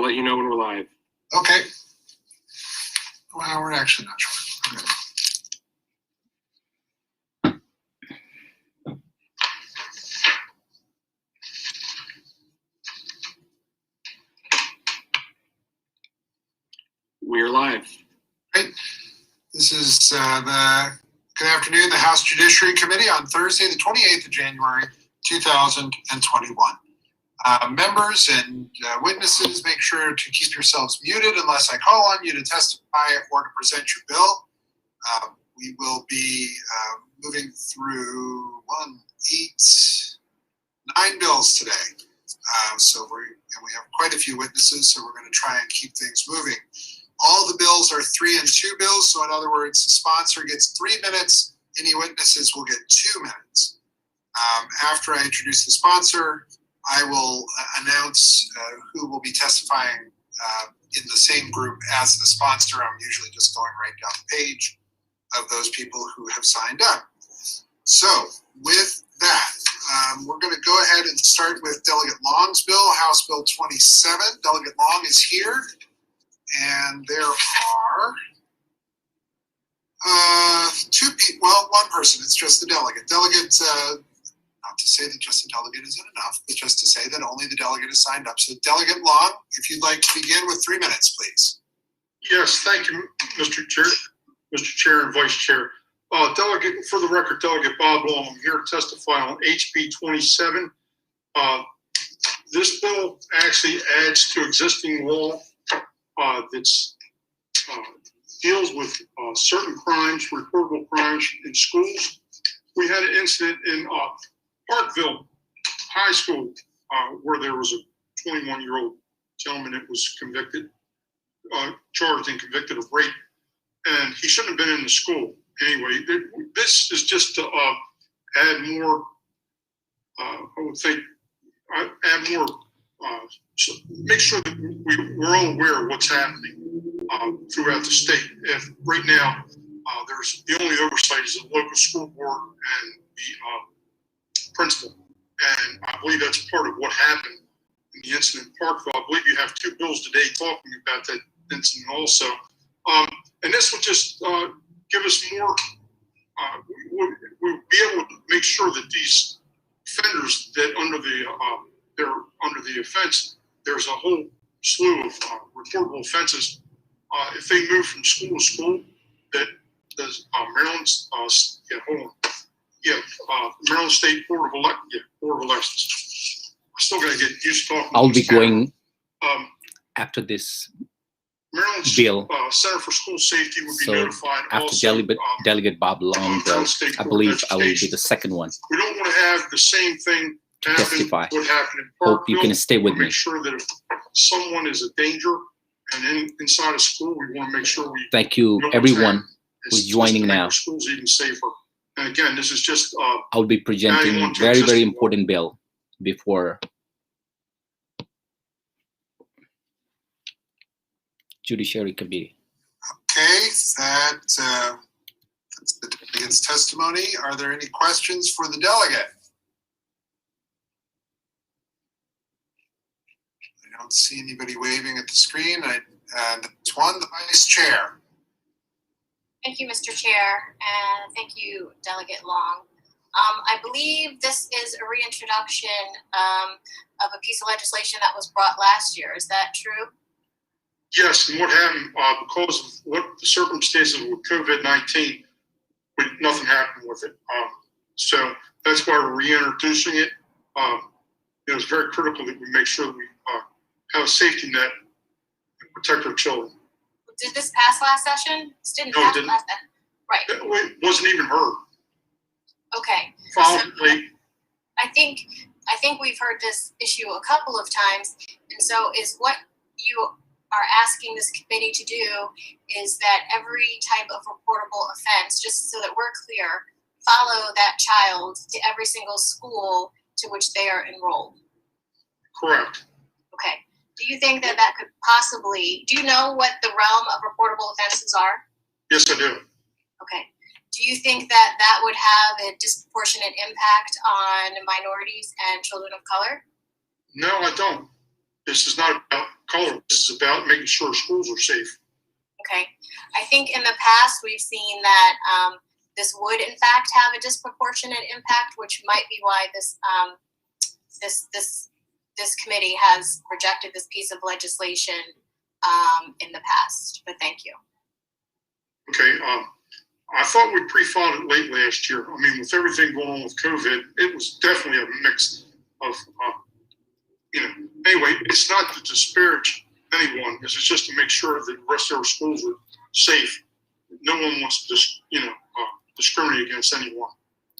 I'll let you know when we're live. Okay. Well, we're actually not sure. Okay. We're live. Right. This is good afternoon, the House Judiciary Committee on Thursday, the 28th of January, 2021. Members and witnesses, make sure to keep yourselves muted unless I call on you to testify or to present your bill. We will be moving through 9 bills today. We have quite a few witnesses, so we're going to try and keep things moving. All the bills are 3 and 2 bills, so in other words, the sponsor gets 3 minutes, any witnesses will get 2 minutes. After I introduce the sponsor, I will announce who will be testifying in the same group as the sponsor. I'm usually just going right down the page of those people who have signed up. So with that, we're going to go ahead and start with Delegate Long's bill, House Bill 27. Delegate Long is here, and there are one person. It's just the delegate. Not to say that just the delegate isn't enough, but just to say that only the delegate is signed up. So Delegate Long, if you'd like to begin with 3 minutes, please. Yes, thank you, Mr. Chair and Vice Chair. Delegate, for the record, Delegate Bob Long, I'm here to testify on HB 27. This bill actually adds to existing law that deals with certain crimes, reportable crimes in schools. We had an incident in Parkville High School where there was a 21-year-old gentleman that was charged and convicted of rape, and he shouldn't have been in the school. Anyway, this is just to add more, make sure that we're all aware of what's happening throughout the state. If right now, there's the only oversight is the local school board and the principal. And I believe that's part of what happened in the incident in Parkville. I believe you have 2 bills today talking about that incident also. And this would just give us more, we'll be able to make sure that these offenders that they're under the offense, there's a whole slew of reportable offenses. If they move from school to school, that does Maryland's, Maryland State Board of Elections. I still got to get used to talking. I'll be going after this Maryland's bill. Center for School Safety would be notified. After also, Delegate Bob Long, I believe I will be the second one. We don't want to have the same thing happen. Testify. What happened in Parkville. Hope you can stay with me. Make sure that if someone is a danger and inside a school, we want to make sure we. Thank you, everyone, who's joining now. Schools even safer. And again, this is just. I'll be presenting a very, very important bill before Judiciary Committee. Okay, that's the delegate's testimony. Are there any questions for the delegate? I don't see anybody waving at the screen. It's one, the Vice Chair. Thank you, Mr. Chair, and thank you, Delegate Long. I believe this is a reintroduction of a piece of legislation that was brought last year. Is that true? Yes, and what happened, because of what the circumstances with COVID-19, nothing happened with it. So that's why we're reintroducing it. It's very critical that we make sure that we have a safety net and protect our children. Did this pass last session? This didn't pass last session. Right. It wasn't even heard. Okay. Filed late. I think we've heard this issue a couple of times, and so is what you are asking this committee to do is that every type of reportable offense, just so that we're clear, follow that child to every single school to which they are enrolled. Correct. Okay. Do you think that that could possibly, do you know what the realm of reportable offenses are? Yes, I do. Okay. Do you think that that would have a disproportionate impact on minorities and children of color? No, I don't. This is not about color. This is about making sure schools are safe. Okay. I think in the past we've seen that this would in fact have a disproportionate impact, which might be why this committee has rejected this piece of legislation in the past. But thank you. Okay. I thought we pre-filed it late last year. I mean, with everything going on with COVID, it was definitely a mix of, anyway, it's not to disparage anyone. This is just to make sure that the rest of our schools are safe. No one wants to discriminate against anyone.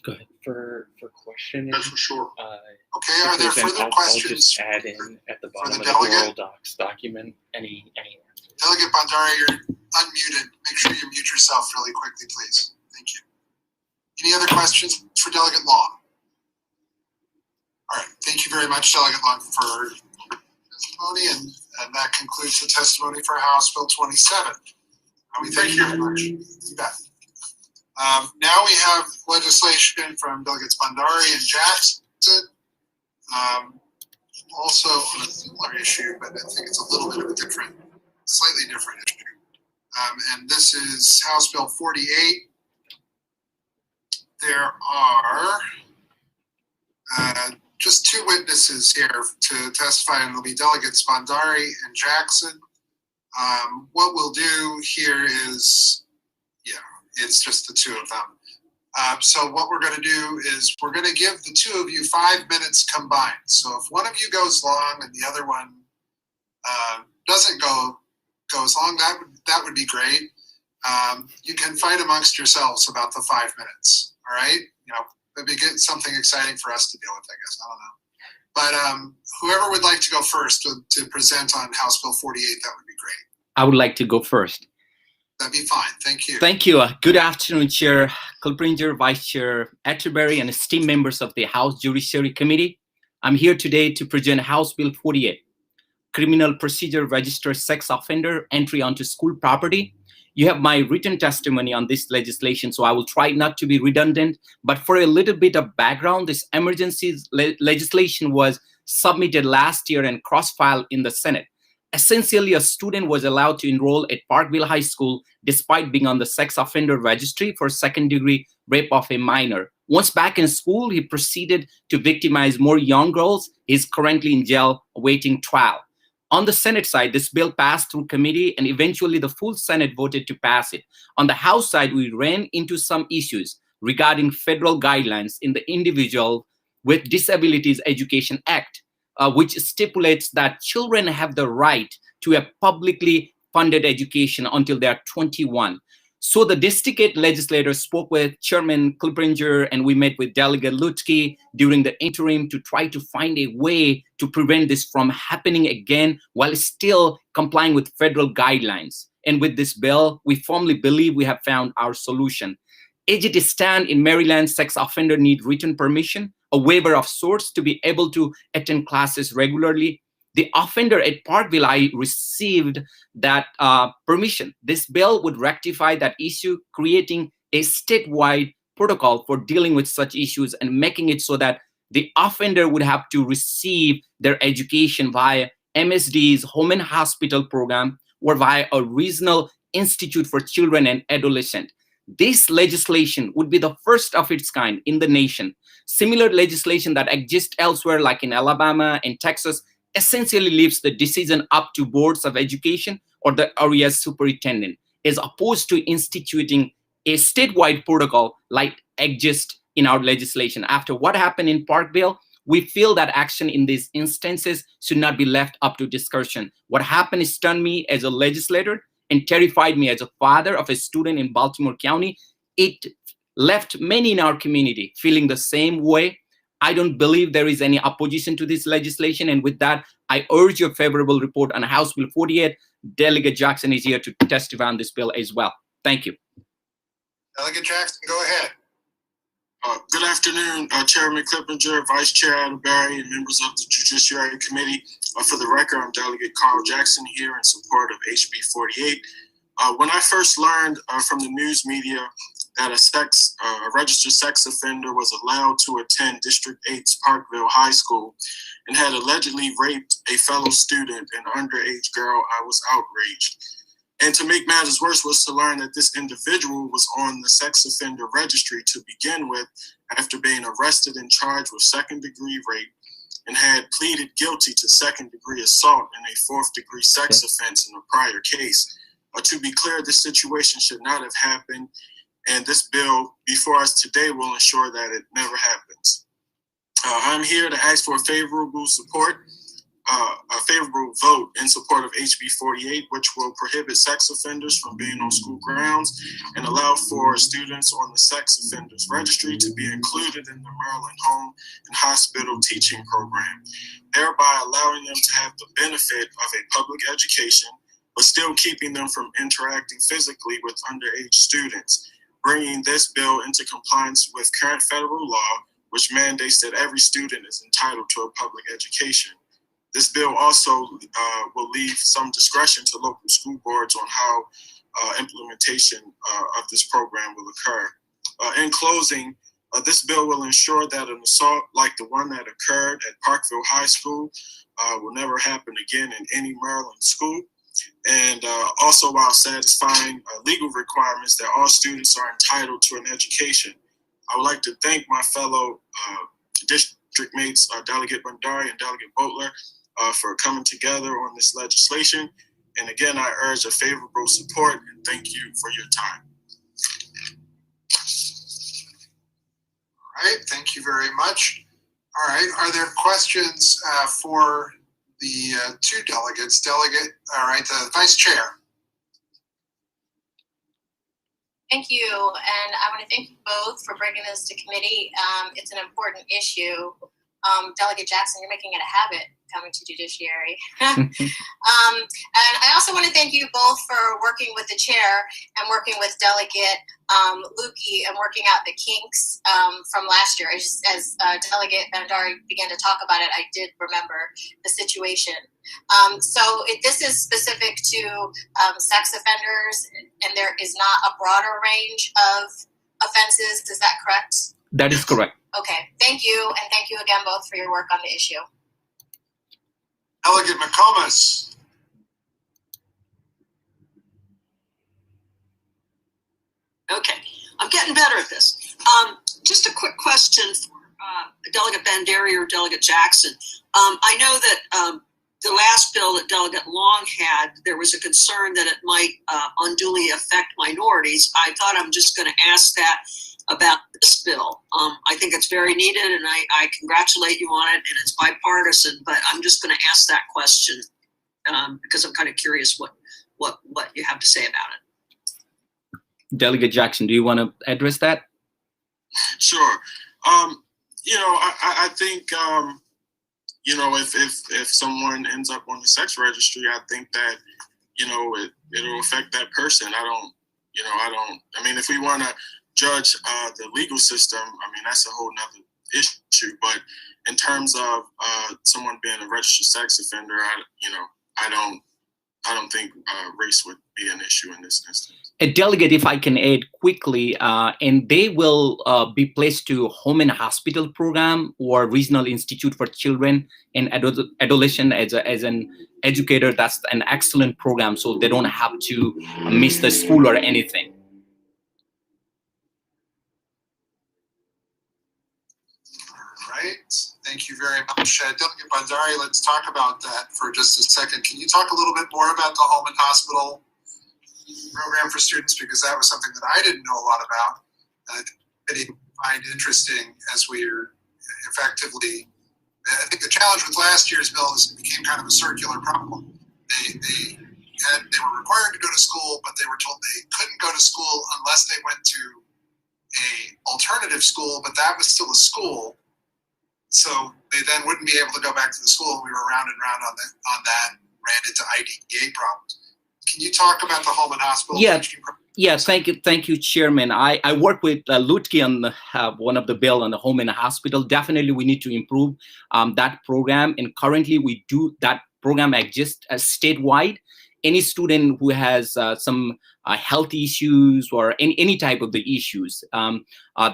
Go ahead. For questioning. That's for sure. Okay, are there further I'll questions? just add in at the bottom of the delegate? oral docs document any answers. Delegate Bandari, you're unmuted. Make sure you mute yourself really quickly, please. Thank you. Any other questions for Delegate Long? All right, thank you very much, Delegate Long, for testimony, and that concludes the testimony for House Bill 27. We thank you very much. You bet. Now we have legislation from Delegates Bandari and Jackson, also on a similar issue, but I think it's a little bit of a slightly different issue. And this is House Bill 48. There are just two witnesses here to testify, and it'll be Delegates Bandari and Jackson. What we'll do here is, it's just the two of them. So what we're going to do is we're going to give the two of you 5 minutes combined. So if one of you goes long and the other one doesn't goes long, that would be great. You can fight amongst yourselves about the 5 minutes. All right, maybe get something exciting for us to deal with. I guess I don't know. But whoever would like to go first to present on House Bill 48, that would be great. I would like to go first. That'd be fine. Thank you. Thank you. Good afternoon, Chair Culpringer, Vice Chair Atterbury, and esteemed members of the House Judiciary Committee. I'm here today to present House Bill 48, Criminal Procedure Register Sex Offender Entry onto School Property. You have my written testimony on this legislation, so I will try not to be redundant. But for a little bit of background, this emergency legislation was submitted last year and cross-filed in the Senate. Essentially, a student was allowed to enroll at Parkville High School despite being on the sex offender registry for second-degree rape of a minor. Once back in school, he proceeded to victimize more young girls. He's currently in jail awaiting trial. On the Senate side, this bill passed through committee and eventually the full Senate voted to pass it. On the House side, we ran into some issues regarding federal guidelines in the Individual with Disabilities Education Act, which stipulates that children have the right to a publicly funded education until they are 21. So the district legislators spoke with Chairman Culpringer and we met with Delegate Lutke during the interim to try to find a way to prevent this from happening again while still complying with federal guidelines. And with this bill, we firmly believe we have found our solution. As it stands in Maryland, sex offenders need written permission, a waiver of sorts to be able to attend classes regularly. The offender at Parkville, I received that permission. This bill would rectify that issue, creating a statewide protocol for dealing with such issues and making it so that the offender would have to receive their education via MSD's Home and Hospital program or via a regional institute for children and adolescents. This legislation would be the first of its kind in the nation. Similar legislation that exists elsewhere, like in Alabama and Texas, essentially leaves the decision up to boards of education or the area superintendent, as opposed to instituting a statewide protocol like exists in our legislation. After what happened in Parkville, we feel that action in these instances should not be left up to discussion. What happened stunned me as a legislator and terrified me as a father of a student in Baltimore County. It left many in our community feeling the same way. I don't believe there is any opposition to this legislation. And with that, I urge your favorable report on House Bill 48. Delegate Jackson is here to testify on this bill as well. Thank you. Delegate Jackson, go ahead. Good afternoon, Chairman Culpringer, Vice Chair Atterbury, and members of the Judiciary Committee. For the record, I'm Delegate Carl Jackson here in support of HB 48. When I first learned from the news media that a registered sex offender was allowed to attend District 8's Parkville High School and had allegedly raped a fellow student, an underage girl, I was outraged. And to make matters worse was to learn that this individual was on the sex offender registry to begin with after being arrested and charged with second-degree rape and had pleaded guilty to second-degree assault in a fourth-degree sex offense in a prior case. To be clear, this situation should not have happened, and this bill before us today will ensure that it never happens. I'm here to ask for a favorable vote in support of HB 48, which will prohibit sex offenders from being on school grounds and allow for students on the sex offenders registry to be included in the Maryland Home and Hospital Teaching Program, thereby allowing them to have the benefit of a public education, but still keeping them from interacting physically with underage students, bringing this bill into compliance with current federal law, which mandates that every student is entitled to a public education. This bill also will leave some discretion to local school boards on how implementation of this program will occur. In closing, this bill will ensure that an assault like the one that occurred at Parkville High School will never happen again in any Maryland school. And also while satisfying legal requirements that all students are entitled to an education. I would like to thank my fellow district mates, Delegate Bandari and Delegate Boatler, for coming together on this legislation. And again, I urge a favorable support and thank you for your time. All right, thank you very much. All right, are there questions for the two delegates? The Vice Chair. Thank you, and I want to thank you both for bringing this to committee. It's an important issue. Delegate Jackson, you're making it a habit coming to judiciary. And I also want to thank you both for working with the chair and working with Delegate Lukey and working out the kinks from last year. As Delegate Bandari began to talk about it, I did remember the situation. This is specific to sex offenders, and there is not a broader range of offenses. Is that correct? That is correct. Okay, thank you, and thank you again both for your work on the issue. Delegate McComas. Okay, I'm getting better at this. Just a quick question for Delegate Bandari or Delegate Jackson. I know that the last bill that Delegate Long had, there was a concern that it might unduly affect minorities. I thought I'm just going to ask that about this bill. I think it's very needed, and I congratulate you on it, and it's bipartisan, but I'm just going to ask that question because I'm kind of curious what you have to say about it. Delegate Jackson, do you want to address that? Sure. I think, if someone ends up on the sex registry, I think that, it'll affect that person. I mean, if we want to judge the legal system, I mean, that's a whole nother issue. But in terms of someone being a registered sex offender, I don't think race would be an issue in this instance. A delegate, if I can add quickly, and they will be placed to home and hospital program or regional institute for children and adolescent as an educator. That's an excellent program, so they don't have to miss the school or anything. All right, thank you very much. Delegate Bandari, let's talk about that for just a second. Can you talk a little bit more about the home and hospital program for students, because that was something that I didn't know a lot about. I didn't find interesting as we're effectively. I think the challenge with last year's bill is it became kind of a circular problem. They were required to go to school, but they were told they couldn't go to school unless they went to a alternative school, but that was still a school. So they then wouldn't be able to go back to the school. We were round and round on that, ran into IDEA problems. Can you talk about the home and hospital? Yeah, thank you, Chairman. I work with Lutke on one of the bill on the home and hospital. Definitely, we need to improve that program. And currently, we do that program exists statewide. any student who has some health issues or any type of the issues,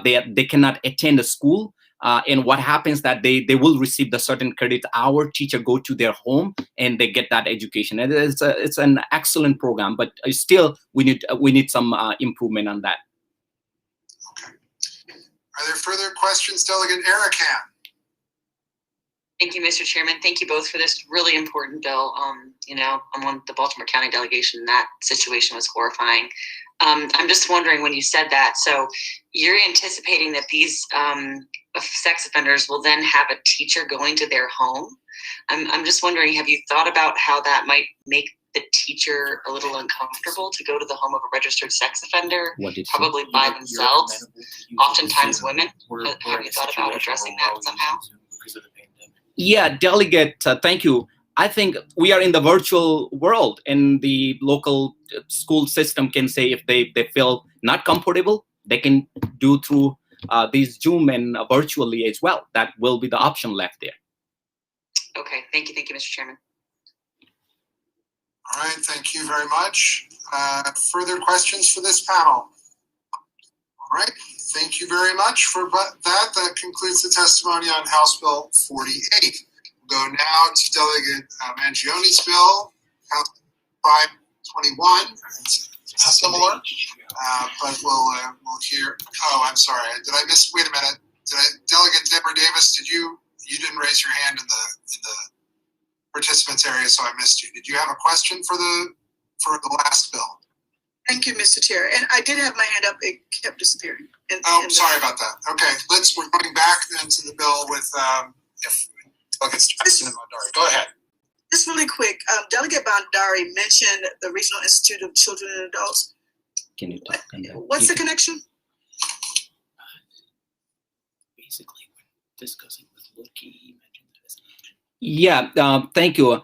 they cannot attend a school. And what happens that they will receive the certain credit hour, teacher go to their home and they get that education. And it's an excellent program, but still we need some improvement on that. Okay. Are there further questions, Delegate Arakan? Thank you, Mr. Chairman. Thank you both for this really important bill. You know, I'm on the Baltimore County delegation, and that situation was horrifying. I'm just wondering, when you said that, so you're anticipating that these sex offenders will then have a teacher going to their home? I'm just wondering, have you thought about how that might make the teacher a little uncomfortable to go to the home of a registered sex offender, probably by themselves, oftentimes women? Have you thought about addressing that somehow? Yeah, Delegate, thank you. I think we are in the virtual world, and the local school system can say if they feel not comfortable, they can do through these Zoom and virtually as well. That will be the option left there. Okay, thank you, Mr. Chairman. All right, thank you very much. Further questions for this panel? All right, thank you very much for that. That concludes the testimony on House Bill 48. We'll go now to Delegate Mangioni's bill, House 521. It's similar, but we'll hear. Oh, I'm sorry. Did I miss? Wait a minute. Delegate Deborah Davis? You didn't raise your hand in the participants area, so I missed you. Did you have a question for the last bill? Thank you, Mr. Chair. And I did have my hand up. It kept disappearing. Sorry about that. Okay, we're going back then to the bill with Delegate Jackson and Bandari. Go ahead. Just really quick, Delegate Bandari mentioned the Regional Institute of Children and Adults. Can you talk on that? What's the connection? Basically, we're discussing with Luki. Yeah, thank you.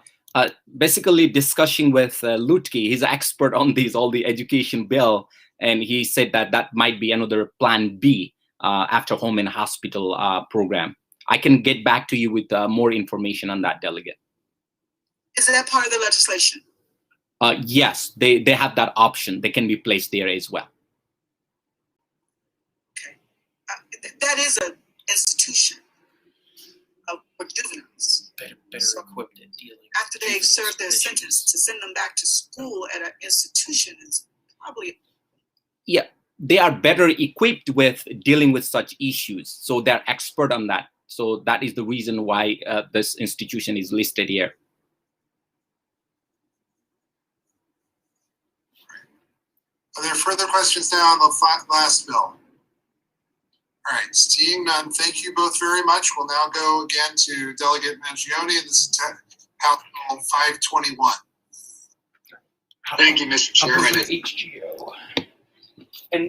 Basically discussing with Lutke, he's an expert on all the education bill, and he said that might be another plan B after home and hospital program. I can get back to you with more information on that, Delegate. Is that part of the legislation? Yes, they have that option. They can be placed there as well. Okay. That is an institution for juveniles. Better So equipped at dealing. After they've served their sentence, to send them back to school at an institution is probably. Yeah, they are better equipped with dealing with such issues. So they're expert on that. So that is the reason why this institution is listed here. Are there further questions now on the last bill? All right, seeing none, thank you both very much. We'll now go again to Delegate Mangioni, and this is House Bill 521. Thank you, Mr. Chairman. HGO.